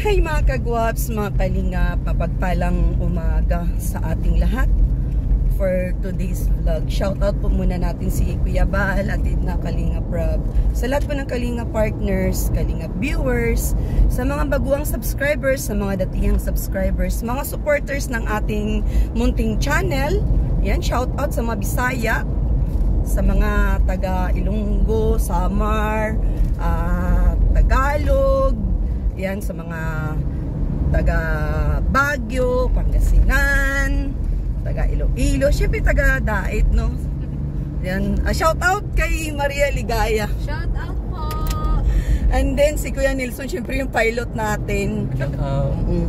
Hi mga kagwaps, mga kalingap, mapagpalang umaga sa ating lahat for today's vlog. Shoutout po muna natin si Kuya Bal at na Kalingap Rob. Sa lahat po ng Kalingap partners, Kalingap viewers, sa mga baguang subscribers, sa mga datihang subscribers, mga supporters ng ating munting channel. Yan, shoutout sa mga Bisaya, sa mga taga Ilonggo, Samar, Tagalog, yan, sa mga taga Baguio, Pangasinan, taga Iloilo, syempre taga Dait, no? Yan, shout out kay Maria Ligaya. Shout out po. And then si Kuya Nelson, syempre yung pilot natin.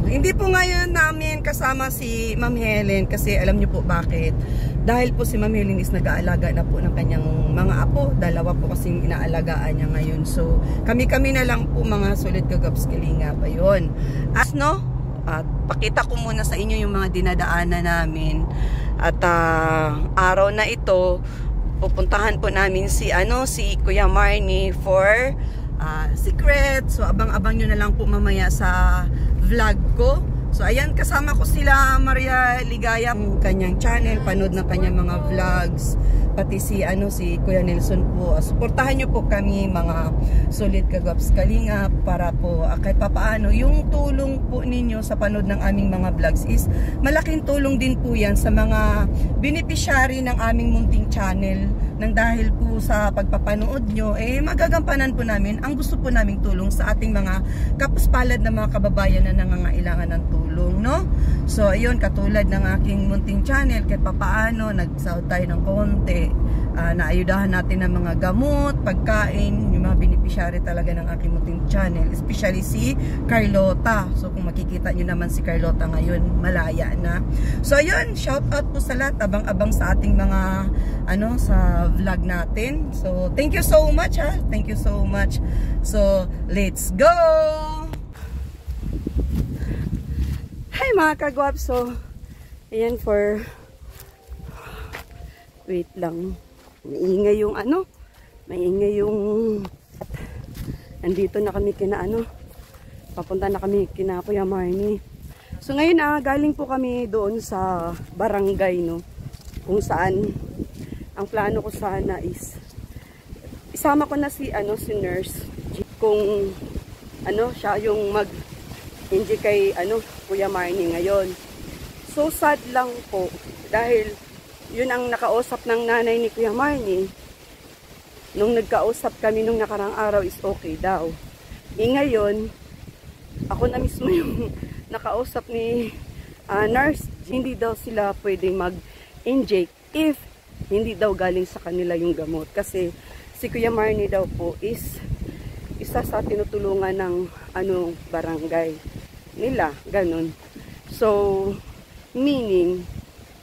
Hindi po ngayon namin kasama si Ma'am Helen kasi alam niyo po bakit. Dahil po si Ma'am Helen is nag-aalaga na po ng kanyang mga apo. Dalawa po kasing inaalagaan niya ngayon. So, kami-kami na lang po mga solid kagaps kalingap. Ayun. As no, at pakita ko muna sa inyo yung mga dinadaanan namin. At araw na ito, pupuntahan po namin si Kuya Marnie for secret. So, abang-abang nyo na lang po mamaya sa vlog ko. So ayan, kasama ko sila Maria Ligaya, kanyang channel, panood ng kanyang mga vlogs, pati si Kuya Nelson po. Suportahan niyo po kami mga solid kagaps kalingap para po kahit papaano yung tulong po ninyo sa panood ng aming mga vlogs is malaking tulong din po yan sa mga beneficiary ng aming munting channel. Nang dahil po sa pagpapanood nyo, magagampanan po namin ang gusto po naming tulong sa ating mga kapuspalad na mga kababayan na nangangailangan ng tulong, no? So, ayun, katulad ng aking munting channel, kahit papaano, nagsahod tayo ng konti, naayudahan natin ng mga gamot, pagkain, yung mga beneficiary talaga ng aking munting channel, especially si Carlota. So, kung makikita nyo naman si Carlota ngayon, malaya na. So, ayun, shout out po sa lahat, abang-abang sa ating mga, sa vlog natin. So, thank you so much, ha? Thank you so much. So, let's go! Hi mga kagwaps. So, ayan for wait lang. Maingay yung maingay yung nandito na kami kina papunta na kami kina Kuya Marnie. So ngayon galing po kami doon sa barangay, no, kung saan ang plano ko sana is isama ko na si nurse kung siya yung mag-inject kay Kuya Marnie ngayon. So sad lang po dahil yun ang nakausap ng nanay ni Kuya Marnie. Nung nagkausap kami nung nakarang araw is okay daw. Ngayon, ako na mismo yung nakausap ni nurse. Hindi daw sila pwedeng mag-inject if hindi daw galing sa kanila yung gamot. Kasi si Kuya Marnie daw po is isa sa tinutulungan ng barangay nila, ganun. So, meaning,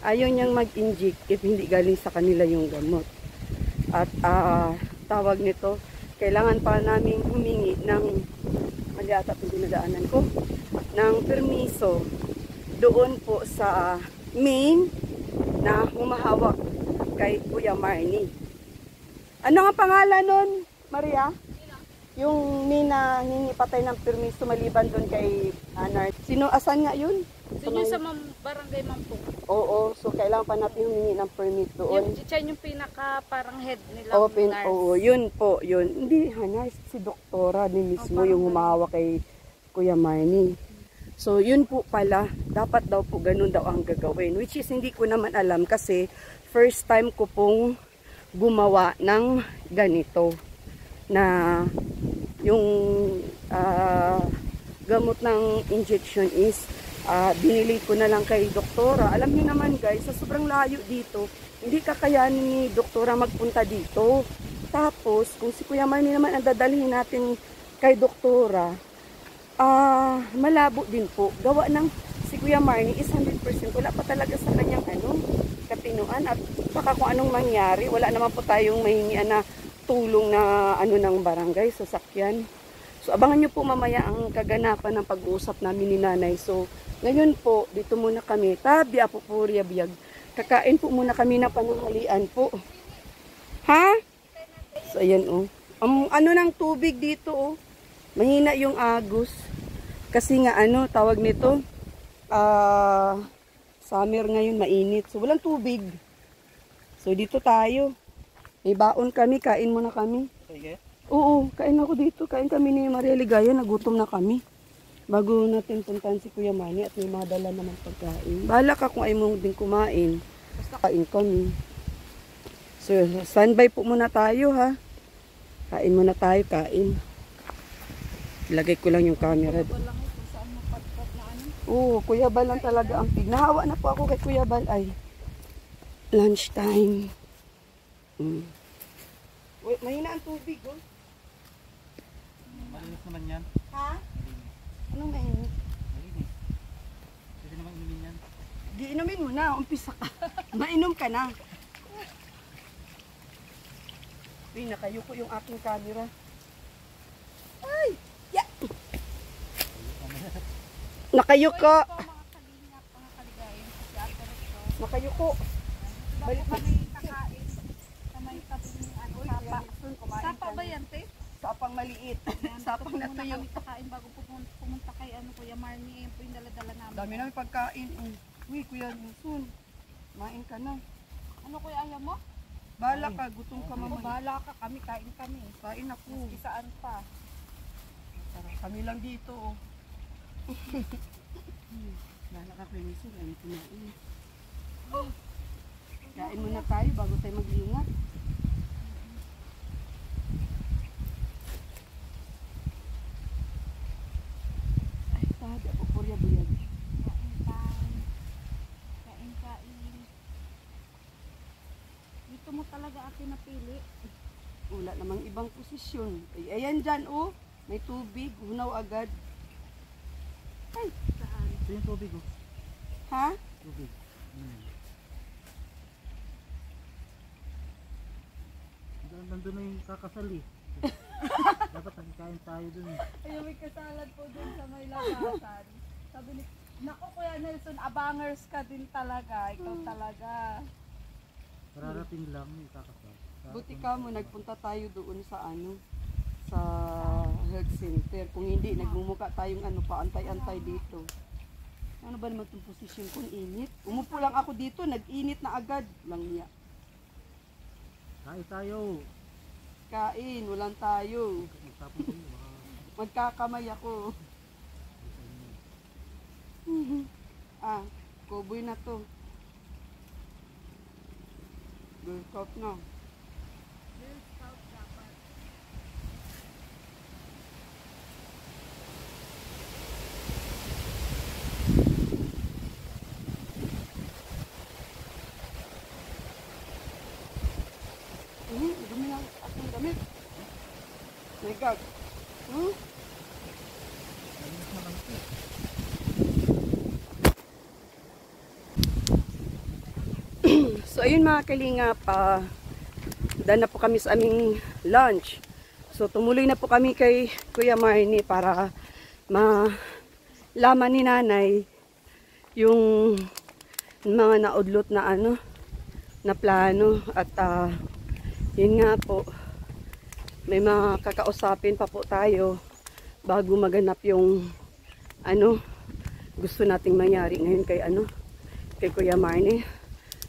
ayaw niyang mag-inject if hindi galing sa kanila yung gamot. At tawag nito, kailangan pa namin humingi ng maliata po dinadaanan ko, ng permiso doon po sa main na humahawak kay Kuya Marnie. Ano ang pangalan nun, Maria? Yung mina hingi patay ng permiso maliban doon kay nurse. Sino, asan nga yun? Doon sa barangay Mampong. Oo, so kailangan pa natin humingi ng permit doon. Yung pinaka parang head nila, nurse. Oo, yun po, yun. Hindi, nurse, si doktora din mismo yung humahawak kay Kuya Marnie. So, yun po pala, dapat daw po ganun daw ang gagawin. Which is, hindi ko naman alam kasi first time ko pong gumawa ng ganito. Na yung gamot ng injection is binili ko na lang kay doktora. Alam niyo naman guys, sa sobrang layo dito, hindi kakayanin ni doktora magpunta dito. Tapos, kung si Kuya Marnie naman ang dadalhin natin kay doktora, malabo din po. Gawa ng si Kuya Marnie is 100%. Wala pa talaga sa kanyang katinuan. At baka kung anong mangyari, wala naman po tayong mahingian na tulong na ng barangay, sasakyan. So, abangan nyo po mamaya ang kaganapan ng pag-uusap namin ni nanay. So, ngayon po, dito muna kami. Tabi, apo po, biyag. Kakain po muna kami ng pananghalian po. Ha? So, ayan, oh. Ng tubig dito, oh. Mahina yung agos. Kasi nga ano, tawag nito, summer ngayon, mainit. So walang tubig. So dito tayo. May baon kami, kain muna kami. Okay. Oo, kain ako dito. Kain kami ni Maria Ligaya, nagutom na kami. Bago natin puntahan si Kuya Manny at may madala naman pagkain. Bahala ka kung ayaw mo din kumain. Basta kain kami. So, standby po muna tayo ha. Kain muna tayo, kain. Ilagay ko lang yung camera. Oo, Kuya Bal lang talaga ang pig. Nahawa na po ako kay Kuya Bal. Ay, lunchtime. Wait, mahina ang tubig, oh. Malinis naman yan. Ha? Anong mainit? Malinis. Pwede naman inumin yan. Di inumin mo na, umpisa ka. Mainom ka na. Uy, nakayuko yung aking camera. Ay! Yeah! Nakayuko! Nakayuko! Balik Sapa ba yan, te? Sapang maliit. Sapang na to yung Kakain bago pumunta kay Kuya Marnie. Yung dala-dala namin. dami namin pagkain. Uy, Kuya Nelson, main ka na. Ano kuya alam mo? Bahala ka, gutom ka mamaya. Bahala ka, kain kami. Kain ako. Maski saan pa. Kami lang dito, oh. Bahala ka, Kuya Nelson, ano kumain. Kain muna tayo bago tayo maglingat. Ay, taga ako, Purya Buyag. Kain. Dito mo talaga atin napili. Wala namang ibang posisyon. Ay, ayan dyan, oh. May tubig, hunaw agad. Ay, Saan? Ito yung tubig, oh. ha? Tubig. Nandun na yung kakasal eh. Dapat nakikain tayo dun eh. Ayun, may kasalad po dun sa may labasan. Sabi ni, naku Kuya Nelson, abangers ka din talaga. Ikaw talaga. Kararating lang yung kakasal. Buti ka mo, nagpunta tayo doon sa ano, sa health center. Kung hindi, nagmumuka tayong ano, paantay-antay dito. Ano ba naman itong posisyon kung init? Umupo lang ako dito, nag-init na agad. Lang niya. Kain tayo. Kain, walang tayo. Magtapon tayo. Baka Magkakamay ako. Koboy na to. Girl Scout na. Dumi lang aking damit. My God. So ayun mga kalingap, daan na po kami sa aming lunch. So tumuloy na po kami kay Kuya Marnie para malaman ni nanay yung mga naudlot na ano, na plano. At yun nga po, may mga kakausapin pa po tayo bago maganap yung ano gusto nating mangyari ngayon kay ano, kay Kuya Marnie.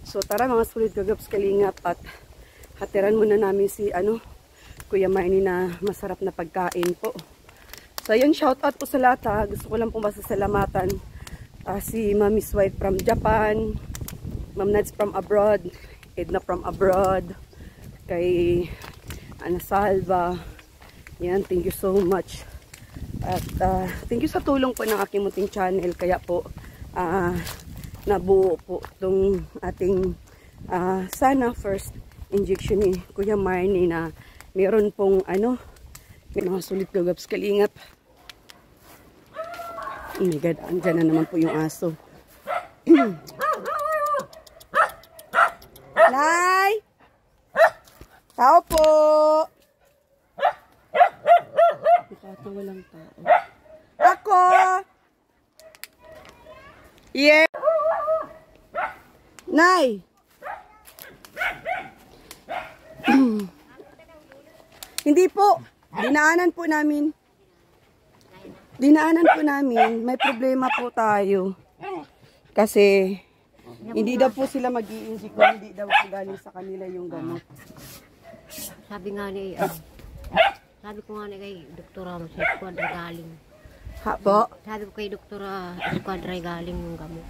So tara mga sulit kagaps kalingap at hatiran muna namin si ano, Kuya Marnie na masarap na pagkain po. So yun, shout out po sa lahat ha. Gusto ko lang po masasalamatan si Mommy's wife from Japan, Ma'am Nads from abroad, Edna from abroad, kay Ana Salva. Yan, thank you so much. At thank you sa tulong po ng aking munting channel. Kaya po nabuo po itong ating sana first injection ni Kuya Marnie na meron pong ano, may mga sulit gagaps kalingap. Oh my God, andyan na naman po yung aso. Nay! Tao po! Ito walang tao. Ako! Yeah! Nay! Hindi po. Dinaanan po namin. dinaanan po namin, may problema po tayo. Kasi, hindi daw po sila mag-i-inject kung hindi daw po galing sa kanila yung gamot. Sabi nga ni, sabi ko nga ni kay Doktora sa Esquadra galing. Ha po? Sabi ko kay Doktora Esquadra galing yung gamot.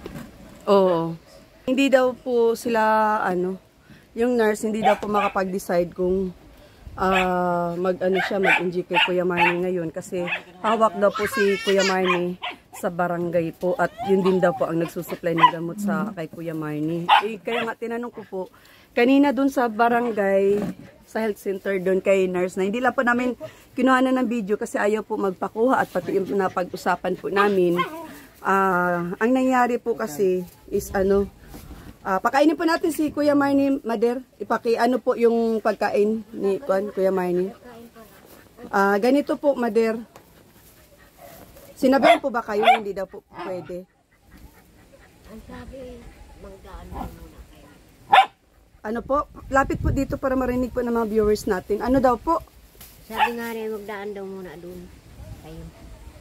Oo. Hindi daw po sila, yung nurse, hindi daw po makapag-decide kung mag-inject kay Kuya Marnie ngayon kasi hawak daw po si Kuya Marnie sa barangay po at yun din daw po ang nagsusupply ng gamot sa kay Kuya Marnie. Kaya nga tinanong ko po, kanina dun sa barangay, sa health center doon kay nurse na hindi lang po namin kinuha na ng video kasi ayaw po magpakuha at pati yung napag-usapan po namin. Ang nangyari po kasi is pakainin po natin si Kuya Marnie, Mother. Ano po yung pagkain ni Kuya Marnie? Ganito po, Mother. Sinabihan po ba kayo hindi daw po pwede? Ang sabi, magdaan mo muna kayo. Ano po? Lapit po dito para marinig po ng mga viewers natin. Ano daw po? Sabi nga rin, magdaan daw muna doon. Kayo.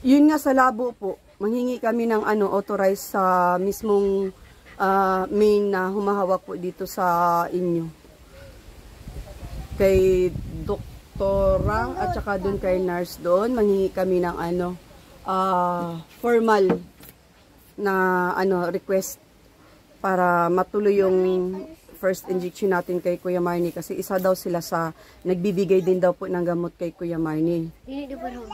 Yun nga sa labo po. Manghingi kami ng authorized sa mismong main na humahawak po dito sa inyo. Kay doktora at saka doon kay nurse doon, manghingi kami ng formal na request para matuloy yung first injection natin kay Kuya Marnie kasi isa daw sila sa nagbibigay din daw po ng gamot kay Kuya Marnie. Hindi ba rin?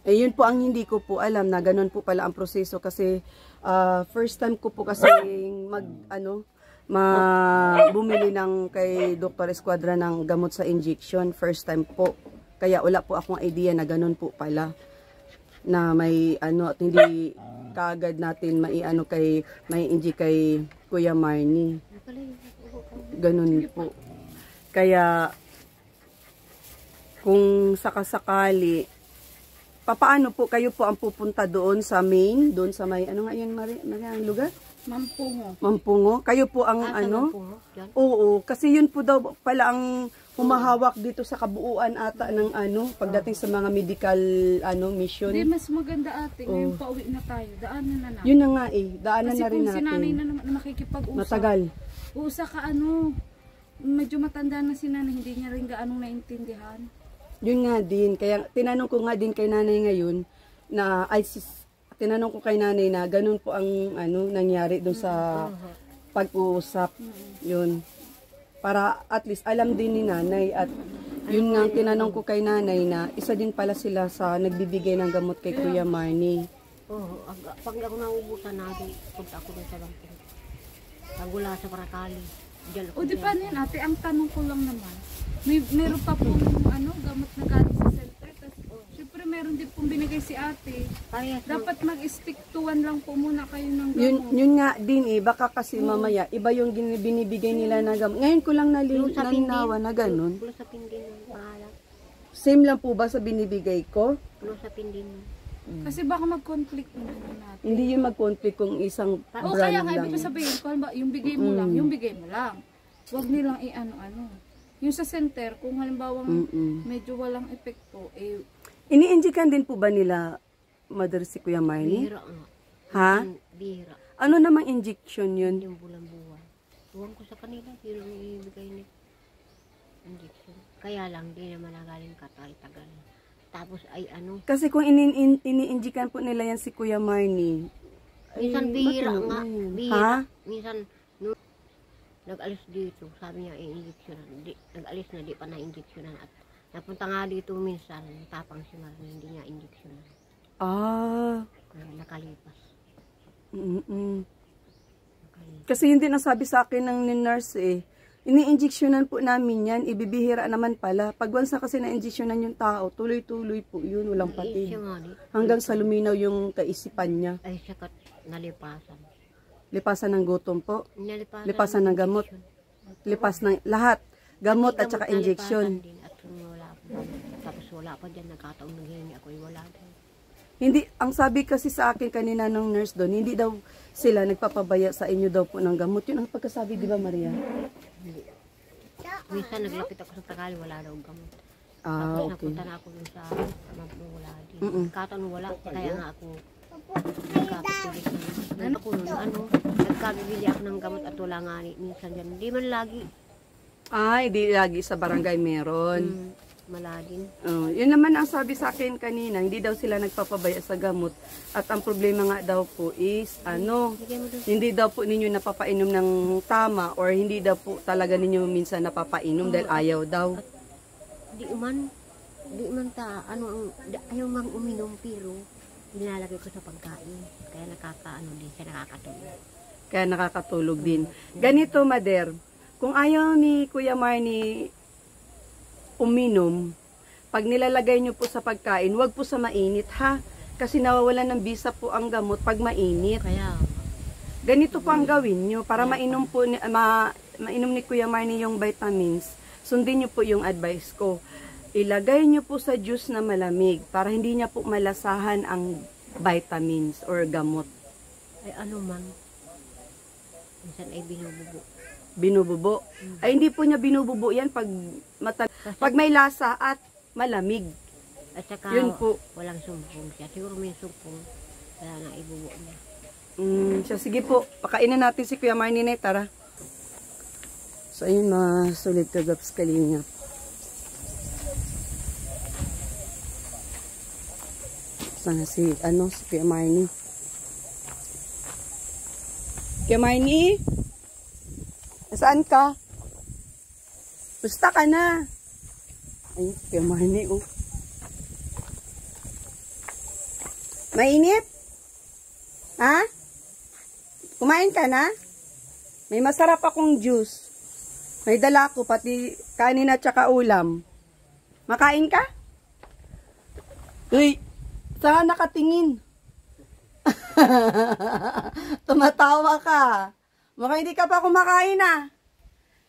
Yun po ang hindi ko po alam na ganun po pala ang proseso kasi first time ko po kasi bumili ng kay Dr. Esquadra ng gamot sa injection. First time po. Kaya wala po akong idea na ganun po pala. Na may at hindi kaagad natin may inject kay Kuya Marnie. Ganun po. Kaya kung sakasakali papaano po kayo po ang pupunta doon sa main, doon sa may ang lugar? Mampungo. Kayo po ang Oo, kasi yun po daw pala ang humahawak dito sa kabuuan ata ng pagdating sa mga medical mission. Hindi, mas maganda ate, ngayon pauwi na tayo. Daanan na natin. Yun na nga daanan kasi na rin natin. Kasi kung si nanay na makikipag-usap. Matagal. Usa ka medyo matanda na si nanay, hindi niya rin gaanong naintindihan. Yun nga din, kaya tinanong ko nga din kay nanay ngayon na tinanong ko kay nanay na ganun po ang nangyari doon sa pag-uusap. Yun. Para at least alam din ni nanay at yun nga tinanong ko kay nanay na isa din pala sila sa nagbibigay ng gamot kay Kuya Marnie. Oo, pag ako naubusan natin, punta ako doon sa Lampung. Pagula sa Parakali. O di pa yan ate, ang tanong ko lang naman, meron pa pong gamot na galing sa center. Siyempre meron din pong binigay si ate. Dapat mag-stick to one lang po muna kayo ng gamot. Yun nga din baka kasi mamaya iba yung binibigay nila na gamot. Ngayon ko lang nalinawan na ganun. Plusapin din yung pangalan. Same lang po ba sa binibigay ko? Plusapin din. Kasi baka mag-conflict naman natin. Hindi yung mag-conflict kung isang brand kaya nga, lang. ibig sabihin, yung bigay mo lang, yung bigay mo lang. Huwag nilang Yung sa center, kung halimbawa medyo walang epekto, ini-injikan din po ba nila, Mother, si Kuya Marnie? Bihira nga. Ha? Bihira. Ano namang injection yun? Yung bulan-buwan. Tuwang ko sa kanila, pero ibigay ni injection. Kaya lang, di naman nagaling tagal. Tapos ay Kasi kung ini-injikan po nila yan si Kuya Marnie, minsan bihira nga. Bihira. Ha? Minsan, nag-alis dito, sabi niya i-injectionan. Nag-alis na, di pa na-injectionan. At napunta nga dito minsan, tapang si Marnie, hindi niya injectionan. Nakalipas. Kasi yun din ang sabi sa akin ng nurse ini-injectionan po namin yan, ibibihira naman pala. Pag once na kasi na-injectionan yung tao, tuloy-tuloy po yun, walang patid. Hanggang sa luminaw yung kaisipan niya. Ay, siya nalipasan. Lipasan ng gutom po. Lipasan ng gamot. Lipas ng lahat. Gamot at saka injection. Tapos wala pa dyan. Nagkataon naghingi ako. Wala din. Hindi, ang sabi kasi sa akin kanina ng nurse doon, hindi daw sila nagpapabaya sa inyo daw po ng gamot. Yun ang pagkasabi, di ba Maria? Hindi. Minsan naglapit ako sa Tagal, wala daw gamot. Okay. Napunta na ako dun sa Katon wala. Kaya nga ako nagkakatulis na. Ako nun, nagkabibili ako ng gamot at wala nga minsan yan. Hindi man lagi. Ay, di lagi sa barangay meron. Maladin. Yun naman ang sabi sa akin kanina, hindi daw sila nagpapabaya sa gamot. At ang problema nga daw po is, hindi daw po ninyo napapainom ng tama or hindi daw po talaga ninyo minsan napapainom dahil ayaw daw. Di man ayaw mang uminom pero nilalagay ko sa pagkain. Kaya din siya, nakakatulog. Kaya nakakatulog din. Ganito, Mader, kung ayaw ni Kuya Marnie uminom, pag nilalagay nyo po sa pagkain, wag po sa mainit ha. Kasi nawawalan ng bisa po ang gamot pag mainit. Kaya, ganito po ang gawin nyo para mainom ni Kuya Marnie yung vitamins. Sundin nyo po yung advice ko. Ilagay nyo po sa juice na malamig para hindi niya po malasahan ang vitamins or gamot. Ay ano man, minsan ay Binububo. Ay hindi po niya binububo yan pag may lasa at malamig. At saka yun po. Walang sumpong siya. Siguro may sumpong kaya na ibubo niya. Sige po, pakainin natin si Kuya Marnie na tara. So ayun mga solid kagaps kalingap. Sana si Kuya Marnie. Kuya Marnie? Nasaan ka? Basta ka na. Ay, Kuya Marnie, oh. Mainit? Ha? Kumain ka na? May masarap akong juice. May dala ko, pati kanin at saka ulam. Makain ka? Uy, saan nakatingin? Tumatawa ka. Mukhang hindi ka pa kumakain ah.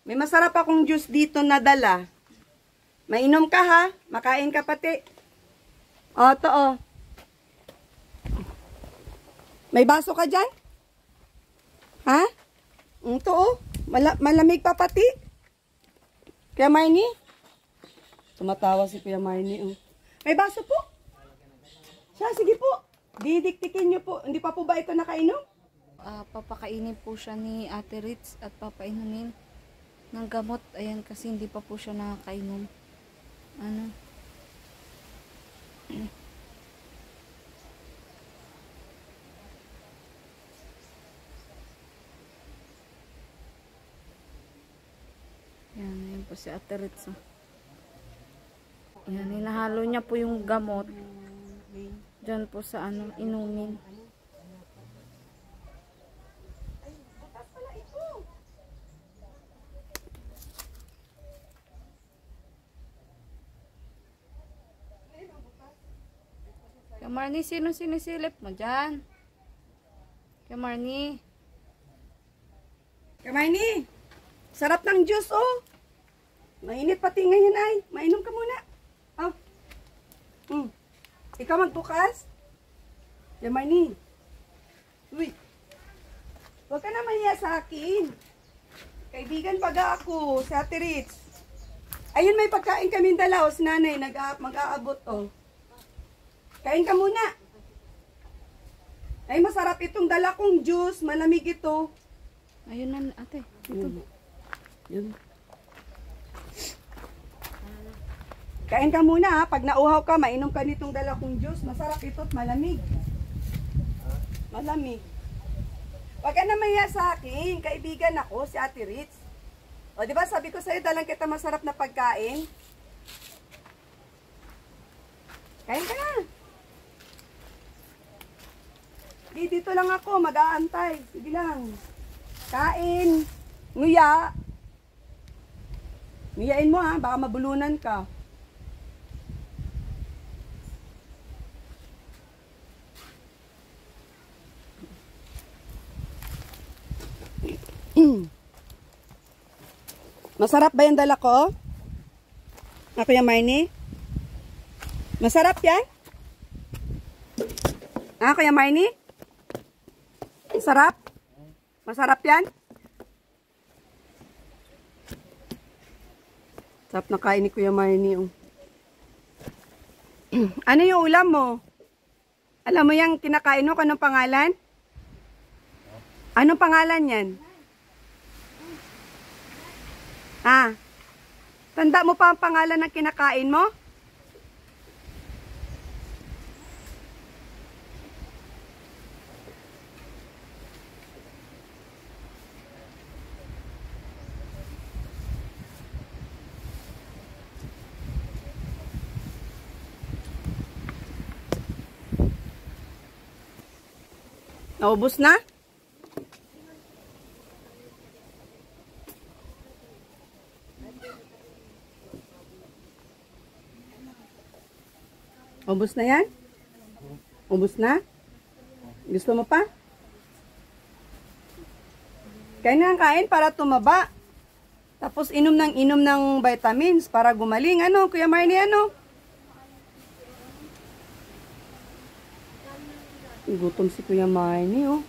May masarap akong juice dito na dala. Mainom ka ha. Makain ka pati. O, to o. May baso ka dyan? Ha? Ito o. Malamig pa pati. Kuya Marnie? Tumatawa si Kuya Marnie oh. May baso po. Siya, sige po. Didiktikin nyo po. Hindi pa po ba ito nakainom? Papakainin po siya ni Ate Ritz at papainumin ng gamot. Ayan, kasi hindi pa po siya nakakainom. Ayan po si Ate Ritz. Ayan, hinahalo niya po yung gamot dyan po sa inumin. Kuya Marnie, sino sinisilip mo dyan? Kuya Marnie. Kuya Marnie, sarap ng juice oh. Mainit pati ngayon ay. Mainom ka muna. Oh. Ikaw magbukas? Kuya Marnie. Uy. Huwag ka na mahiya sa akin. Kaibigan baga ako, si Ate Ritz. Ayun, may pagkain kaming dalaw. Si nanay, mag-aabot oh. Kain ka muna. Ay, masarap itong dala kong juice. Malamig ito. Ayun na, ate. Ito. Yun. Kain ka muna ha. Pag nauhaw ka, mainom ka nitong dala kong juice. Masarap ito at malamig. Malamig. Huwag ka na mahiya sa akin. Kaibigan ako, si Ate Ritz. O, diba sabi ko sa'yo, dalang kita masarap na pagkain. Kain ka na. Dito lang ako, mag-aantay. Sige lang. Kain. Nguya. Nguyain mo ha, baka mabulunan ka. Masarap ba yung dala ko? Kuya Marnie? Masarap yan? Kuya Marnie? Masarap? Masarap yan? Sarap na kain ni Kuya Marnie. Oh. Ano yung ulam mo? Alam mo yung kinakain mo, anong pangalan? Anong pangalan yan? Ah, tanda mo pa ang pangalan ng kinakain mo? Naubos na? Ubos na yan? Ubos na? Gusto mo pa? Kain na ang kain para tumaba. Tapos inom ng vitamins para gumaling. Ano, Kuya Marnie, ano? Gutom si Kuya Marnie, oh.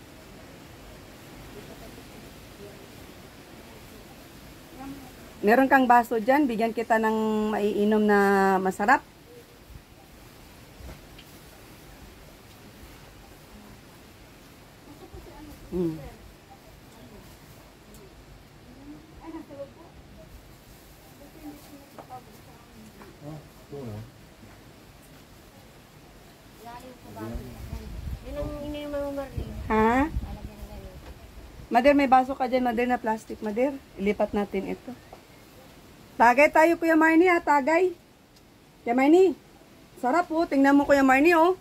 Meron kang baso dyan, bigyan kita ng maiinom na masarap. Ha? Mader, may baso ka dyan, Mader, na plastic, Mader. Ilipat natin ito. Tagay tayo, Kuya Marnie, ha? Tagay. Kuya Marnie, sarap, oh. Tingnan mo, Kuya Marnie, oh.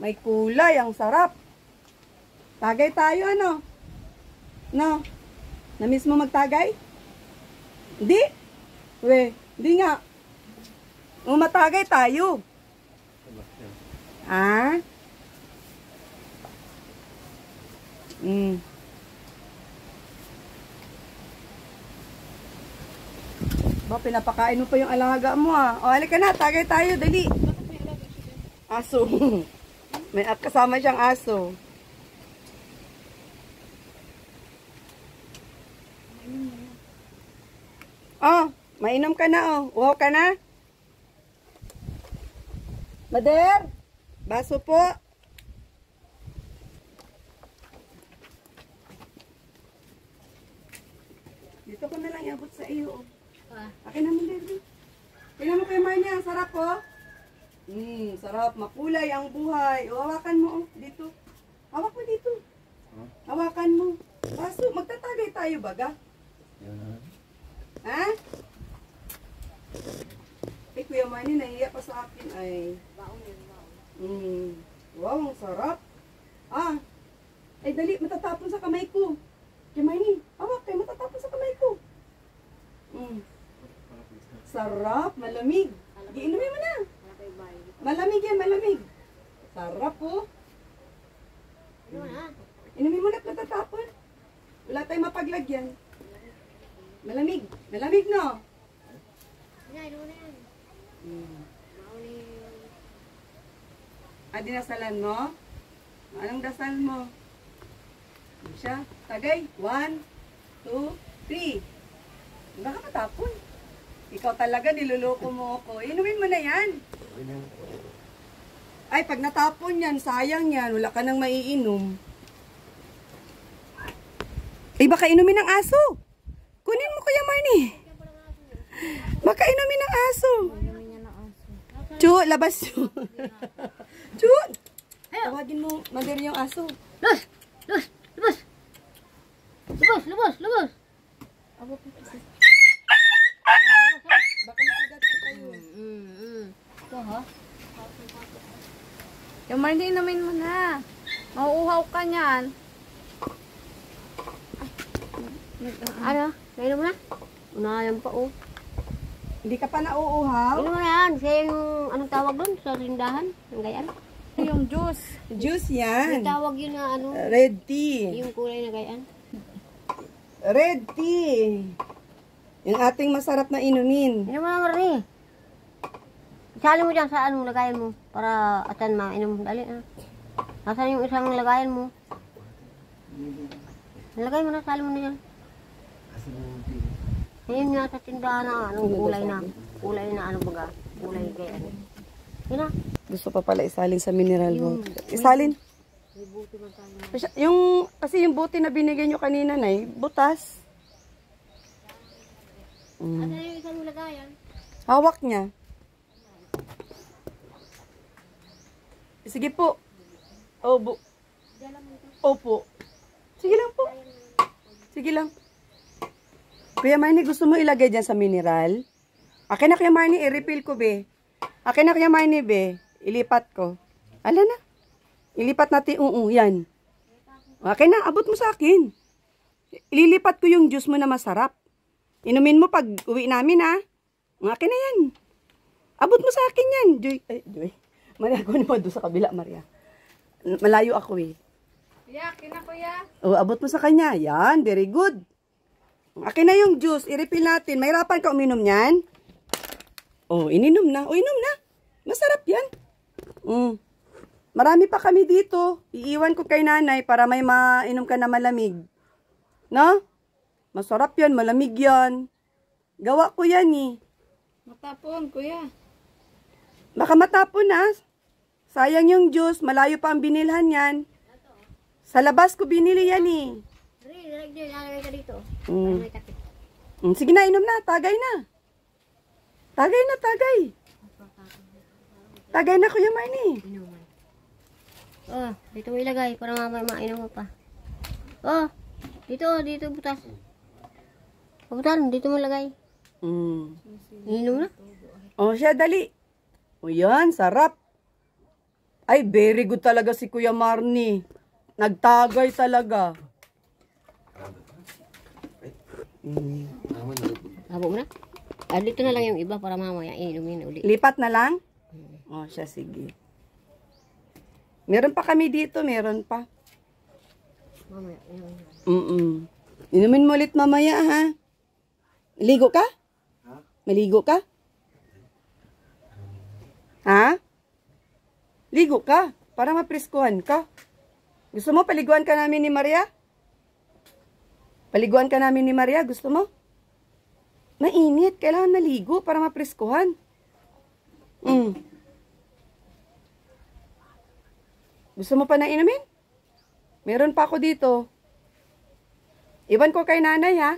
May kulay, ang sarap. Tagay tayo, ano? No? Na-miss mo magtagay? Hindi? Hindi nga. Matagay tayo. Ah? Ba, pinapakain mo pa yung alaga mo, ah. O, halika na, tagay tayo, dali. Aso. May kasama siyang aso. Oh, mainom ka na, oh. Uhaw ka na. Mader, baso po. Dito ko na lang iabot sa iyo, oh. Akin na mo, Derby. Tingnan mo kay Marnie, ang sarap, oh. Sarap, makulay ang buhay. O, hawakan mo, oh, dito. Hawak mo dito. Hawakan mo. Baso, magtatagay tayo, baga. Ha? Eh, Kuya Marnie, nahiya pa sa akin, ay. Wow, ang sarap. Ah, ay, dali, matatapon sa kamay ko. Kuya Marnie, hawak kayo, matatapon sa kamay ko. Sarap, malamig. Iinumin mo na. Malamig yan, malamig. Sarap, oh. Inumin mo na, matatapon. Wala tayong mapaglagyan. Malamig. Malamig, no? Dinasalan mo? Anong dasal mo? Siya. Tagay. 1, 2, 3. Baka matapon. Ikaw talaga, niluloko mo ako. Inumin mo na yan. Ay, pag natapon yan, sayang yan. Wala ka nang maiinom. Ay, baka inumin ng aso. Kunin mo, Kuya Marnie. Baka inumin ng aso. Chu, labas Chu. Chu! Tawagin mo, Mader, yung aso. Lubos! Lubos! Lubos! Lubos! Lubos! Lubos! Baka makagat ko kayo. Ito, ha? Yung Marnie, inumin mo na. Mauuhaw ka niyan. Ano? Nainom mo na? Unayan pa, oh. Hindi ka pa nauuhaw? Inom mo na yan. Siya yung, anong tawag doon? Sa rindahan? Ang gayaan? Yung juice. Juice Yung yan. tawag yun na ano? Red tea. Yung kulay na gayaan? Red tea. Yung ating masarap na inumin. Inom mo na, Marie. Isali mo dyan sa anong lagayan mo para atan mainom. Dali, ah. Nasaan yung isang lagayan mo? Nalagay mo na, sali mo na dyan. Ngayon nga sa tindahan na anong kulay na ano baga, kulay gayaan. Yan na. Gusto pa pala isalin sa mineral Yung- water. Isalin? May buti man tayo. Kasi yung buti na binigay nyo kanina na butas. Ano yung isang lagayan? Hawak niya. Sige po. Opo. Sige lang po. Sige lang. Kuya Marnie, gusto mo ilagay dyan sa mineral? Akin na Kuya Marnie, i-refill ko be. Akin na Kuya Marnie be. Ilipat ko. Ala na. Ilipat natin, yan. Akin na, abot mo sa akin. Ililipat ko yung juice mo na masarap. Inumin mo pag uwi namin ha. Akin na yan. Abot mo sa akin yan. Joy. Maria, ko naman doon sa kabila, Maria. Malayo ako eh. Kuya, kina kuya. Abot mo sa kanya. Yan, very good. Akin na yung juice. I-refill natin. Mahirapan ka uminom yan? Ininom na. Inom na. Masarap yan. Marami pa kami dito. Iiwan ko kay nanay para may mainom ka na malamig. No? Masarap yan, malamig yan. Gawa ko yan eh. Matapon, kuya. Baka matapon na. Sayang yung juice. Malayo pa ang binilhan yan. Sa labas ko binili yan eh. Lalagay ka dito. Mm. Sige na, inom na. Tagay na. Tagay na, tagay. Tagay na, Kuya Marnie. Inuman. Dito mo ilagay para mamaya mainom mo pa. Dito butas. Pabutan, dito mo ilagay. Inom na. Siya, dali. Yan, sarap. Ay, very good talaga si Kuya Marnie. Nagtagay talaga. Habo mo na. Dito na lang yung iba para mamaya inumin uli. Lipat na lang? Siya, sige. Meron pa kami dito, meron pa. Mamaya inumin. Inumin mo ulit mamaya, ha? Maligo ka? Maligo ka? Ha? Ligo ka, para mapriskuhan ka. Gusto mo paliguan ka namin ni Maria? Paliguan ka namin ni Maria, gusto mo? Mainit, kailangan maligo para mapriskuhan. Gusto mo pa na inumin? Meron pa ako dito. Iwan ko kay nanay ha.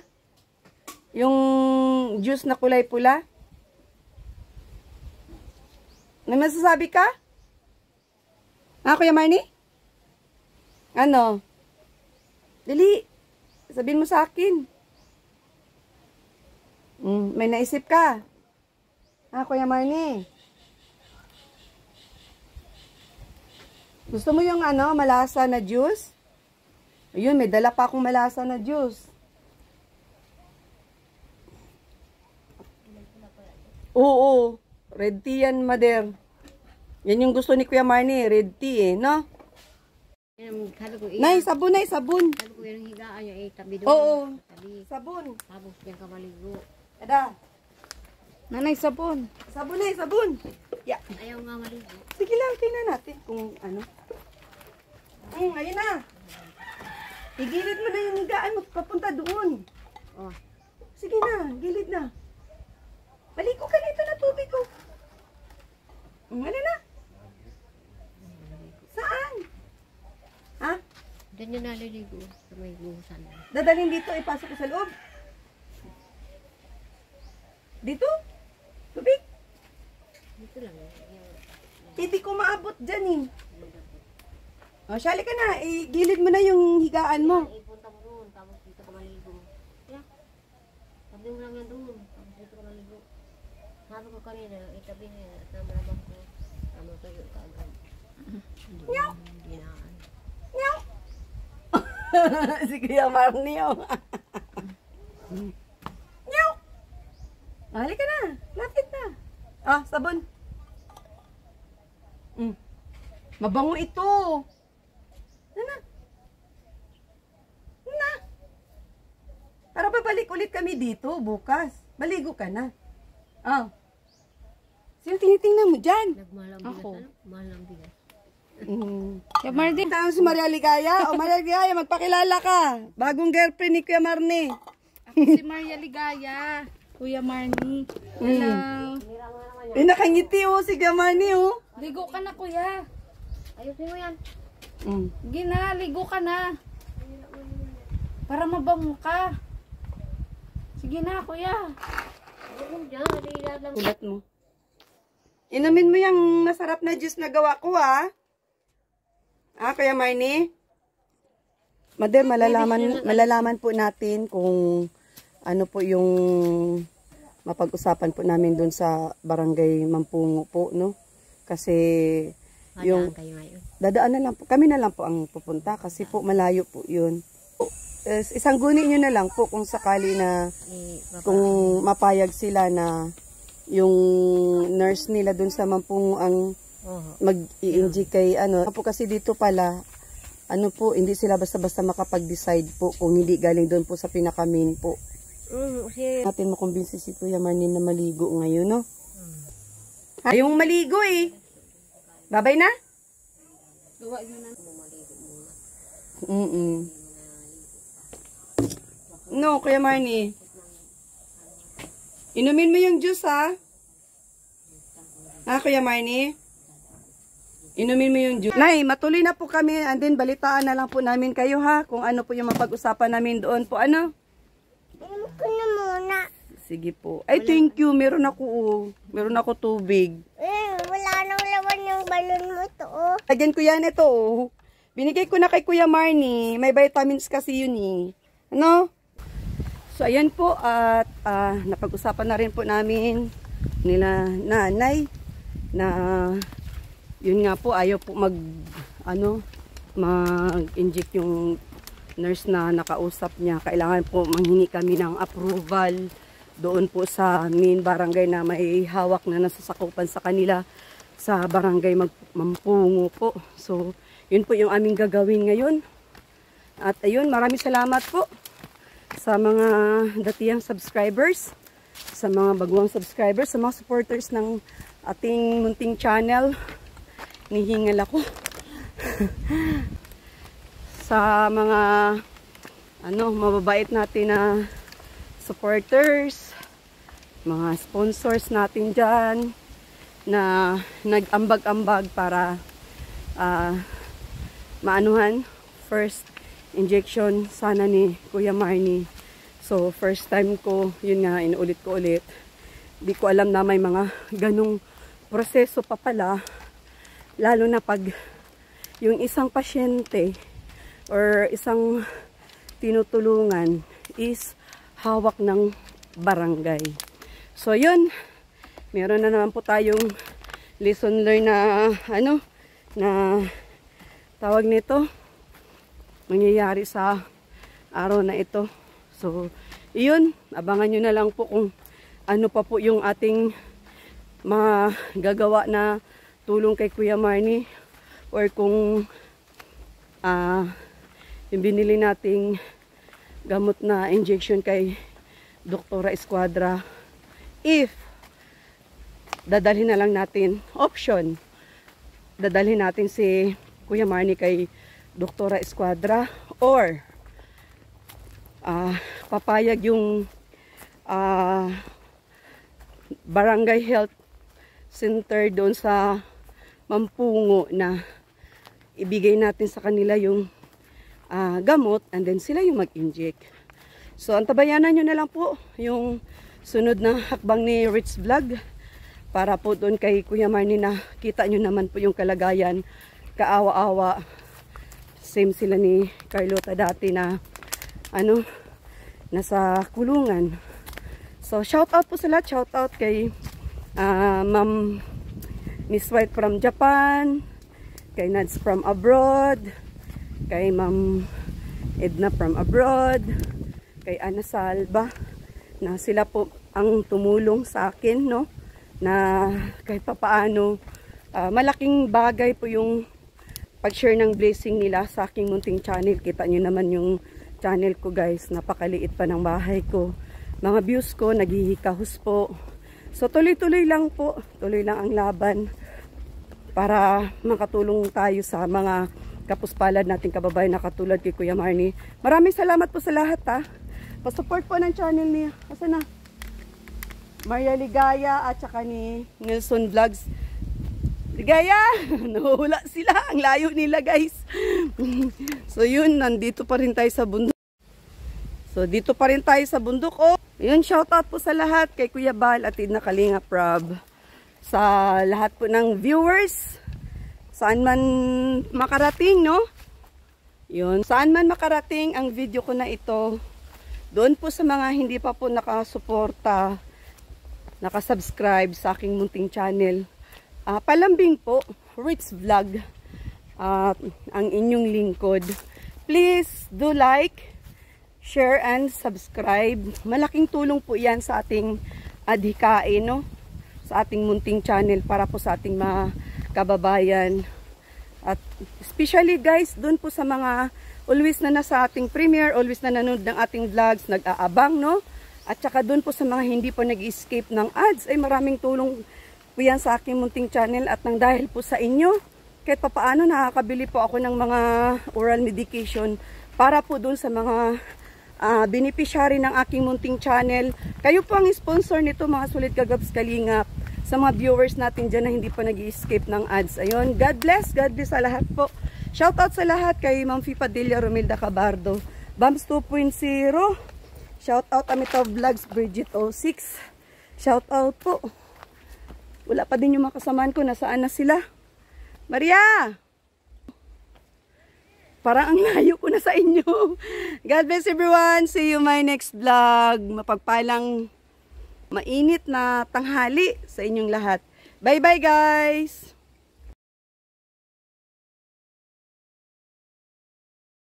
Yung juice na kulay pula. May masasabi ka? Kuya Marnie? Ano? Dali. Sabihin mo sa akin. May naisip ka? Kuya Marnie? Gusto mo yung malasa na juice? Ayun, may dala pa akong malasa na juice. Oo. Red tea yan, Mother. Yan yung gusto ni Kuya Marnie, red tea no? Nay, sabon, nay, sabon. Sabi ko yung higaan niya tabi doon. Oo. Tabi. Sabon. Tapos yan ka maligo. Ada. Nanay, sabon. Sabon, nay, sabon. Yeah. Ayaw nga maligo. Sige lang, tingnan natin kung ano. Ayun na. Igilid mo na yung higaan mo, papunta doon. Sige na, gilid na. Baligo ka dito na tubig ko. Ano na? Saan? Ha? Diyan yung naliligo sa may buhusan. Dadalhin dito, ipasok ko sa loob. Dito? Tubig? Dito lang. Hindi ko maabot dyan eh. Syali ka na, igilid mo na yung higaan mo. Ipunta mo doon, tapos dito ka maligo. Yeah. Tabi mo lang yan doon, tapos dito ka maligo. Sabi ko kanina, itabi niya, namalabang ko. Tama tayo ka agad. Nyaw! Hindi na. Nyaw! Si Kuya Marnie oh. Nyaw! Halika na, lapit na. Sabon. Mabango ito. Na. Para babalik ulit kami dito bukas. Maligo ka na. Sino tinitingnan mo dyan? Nagmalang Ako. bigas, malang bigas. Kuya Marnie. Tama si Maria Ligaya. Maria Ligaya, magpakilala ka. Bagong girlfriend ni Kuya Marnie. Ako si Maria Ligaya. Kuya Marnie. Hello. Nira mo naman Nakangiti oh, si Gamani oh. Ligo ka na, kuya. Ayusin mo yan. Gina, ligo ka na. Para mabango ka. Sige na, kuya. Huwag dyan, nalilat lang. Kulat mo. Inumin mo yung masarap na juice na gawa ko, ha? Kuya Marnie? Mother, malalaman po natin kung ano po yung mapag-usapan po namin dun sa barangay Mampungo po, no? Kasi yung dadaan na lang po, kami na lang po ang pupunta kasi po malayo po yun. Isang guni nyo na lang po kung sakali na kung mapayag sila na yung nurse nila dun sa Mampungo ang mag-i-inject kay ano. Po kasi dito pala, ano po, hindi sila basta-basta makapag-decide po kung hindi galing doon po sa pinaka-main po. Natin makumbinsi si Kuya Marnie na maligo ngayon, no? Ayong maligo eh. Babay na? Gawa nyo na. No, Kuya Marnie. Inumin mo yung juice, ha? Kuya Marnie? Inumin mo yung juice. Nay, matuloy na po kami. And then, balitaan na lang po namin kayo, ha? Kung ano po yung mapag-usapan namin doon po. Ano? Inom ko na muna. Sige po. Ay, thank you. Meron ako, meron ako tubig. Wala nang lawan yung balon mo to, Lagyan ko yan ito, Binigay ko na kay Kuya Marnie. May vitamins kasi yun, Ano? So, ayan po. At napag-usapan na rin po namin nila nanay na yun nga po, ayaw po mag-inject yung nurse na nakausap niya. Kailangan po manghingi kami ng approval doon po sa main barangay na may hawak na nasasakupan sa kanila sa barangay Mampungo po. So, yun po yung aming gagawin ngayon. At ayun, maraming salamat po sa mga datiyang subscribers, sa mga baguang subscribers, sa mga supporters ng ating munting channel. Nihingal ako. Sa mga mababait natin na supporters, mga sponsors natin dyan na nag-ambag-ambag para maanuhan first injection sana ni Kuya Marnie. So first time ko, yun nga, inuulit ko ulit. Di ko alam na may mga ganong proseso pa pala, lalo na pag yung isang pasyente or isang tinutulungan is hawak ng barangay. So yun, meron na naman po tayong lesson learned na na tawag nito, mangyayari sa araw na ito. So yun, abangan nyo na lang po kung ano pa po yung ating magagawa na tulong kay Kuya Marnie, or kung yung binili nating gamot na injection kay Doktora Escuadra, if dadalhin na lang natin, option, dadalhin natin si Kuya Marnie kay Doktora Escuadra, or papayag yung barangay health center doon sa Mampungo na ibigay natin sa kanila yung gamot, and then sila yung mag-inject. So antabayanan nyo na lang po yung sunod na hakbang ni Rich Vlog para po doon kay Kuya Marnie na kita nyo naman po yung kalagayan, kaawa-awa. Same sila ni Carlota dati na nasa kulungan. So shout out po sa lahat, shout out kay Ma'am Miss White from Japan, kay Nads from abroad, kay Ma'am Edna from abroad, kay Ana Salva, na sila po ang tumulong sa akin, no, na kahit papaano malaking bagay po yung pag-share ng blessing nila sa aking munting channel. Kita nyo naman yung channel ko, guys, napakaliit pa ng bahay ko, mga views ko naghihikahos po. So tuloy-tuloy lang po, tuloy lang ang laban para makatulong tayo sa mga kapuspalad nating kababayan na katulad kay Kuya Marnie. Maraming salamat po sa lahat, ha. Pa-support po ng channel niya. Asa na? Maria Ligaya at saka ni Nelson Vlogs. Ligaya! Nahuhula sila. Ang layo nila guys. So yun, nandito pa rin tayo sa bundok. So dito pa rin tayo sa bundok. Oh, yun, shoutout po sa lahat kay Kuya Bal at Tina Kalinga Prab. Sa lahat po ng viewers. Saan man makarating, no? Yun, saan man makarating ang video ko na ito. Doon po sa mga hindi pa po nakasuporta, nakasubscribe sa aking munting channel. Palambing po, Rich Vlog, ang inyong lingkod. Please do like, share, and subscribe. Malaking tulong po yan sa ating adhikain, no? Sa ating munting channel para po sa ating mga kababayan. At especially guys, dun po sa mga always na nasa ating premiere, always na nanood ng ating vlogs, nag-aabang, no? At saka dun po sa mga hindi po nag-escape ng ads, ay maraming tulong po yan sa aking munting channel. At nang dahil po sa inyo, kahit papaano nakakabili po ako ng mga oral medication para po dun sa mga beneficiary ng aking munting channel. Kayo po ang sponsor nito mga sulit kagabs kalingap. Sa mga viewers natin dyan na hindi pa nag-escape ng ads. Ayun, God bless sa lahat po. Shoutout sa lahat kay Ma'am Fipa Delia Romilda Cabardo, Bams 2.0, shoutout Amitaw Vlogs Bridget 06, shoutout po. Wala pa din yung mga kasamaan ko, nasaan na sila? Maria! Parang ang layo ko na sa inyo. God bless everyone. See you my next vlog. Mapagpalang mainit na tanghali sa inyong lahat. Bye bye guys!